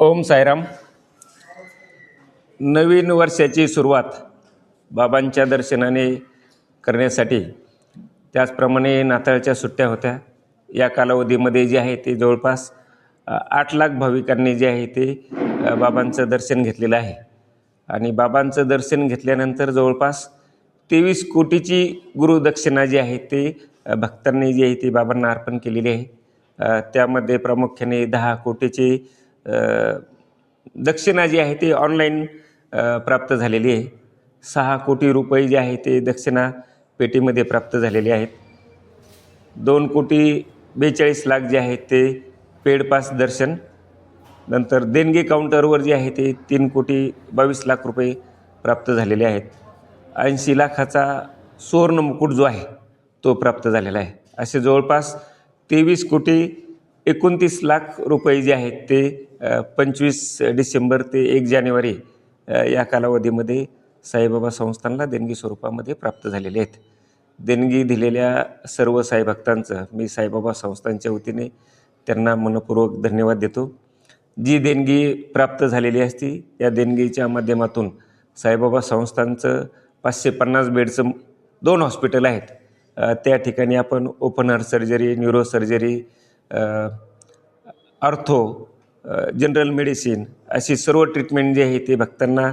ओम साईराम. नवीन वर्षाची सुरुवात बाबांच्या दर्शनाने करण्यासाठी, त्याचप्रमाणे नाताळच्या सुट्ट्या होत्या. या कालावधीमध्ये जे आहे ते जवळपास 8 लाख भाविकांनी जे आहे ते बाबांचं दर्शन घेतलेलं आहे. आणि बाबांचं दर्शन घेतल्यानंतर जवळपास 23 कोटीची गुरुदक्षिणा जी आहे ते भक्तांनी जी आहे ती बाबांना अर्पण केलेली आहे. त्यामध्ये प्रामुख्याने 10 कोटीची दक्षिणा जी आहे ती ऑनलाईन प्राप्त झालेली आहे. 6 कोटी रुपये जे आहे ते दक्षिणा पेटीमध्ये प्राप्त झालेले आहेत. 2,42,00,000 जे आहेत ते पेड पास दर्शन. नंतर देणगी काउंटरवर जे आहे ते 3,22,00,000 रुपये प्राप्त झालेले आहेत. 80 लाखाचा सुवर्ण मुकुट जो आहे तो प्राप्त झालेला आहे. असे जवळपास 23,29,00,000 रुपये जे आहेत ते 25 डिसेंबर ते 1 जानेवारी या कालावधीमध्ये साईबाबा संस्थानला देणगी स्वरूपामध्ये प्राप्त झालेले आहेत. देणगी दिलेल्या सर्व साई भक्तांचं मी साईबाबा संस्थानच्या वतीने त्यांना मनपूर्वक धन्यवाद देतो. जी देणगी प्राप्त झालेली असती या देणगीच्या माध्यमातून साईबाबा संस्थानचं 550 बेडचं 2 हॉस्पिटल आहेत. त्या ठिकाणी आपण open heart surgery, neuro surgery, ortho, general medicine अशी सर्व ट्रीटमेंट जी आहे ते भक्तांना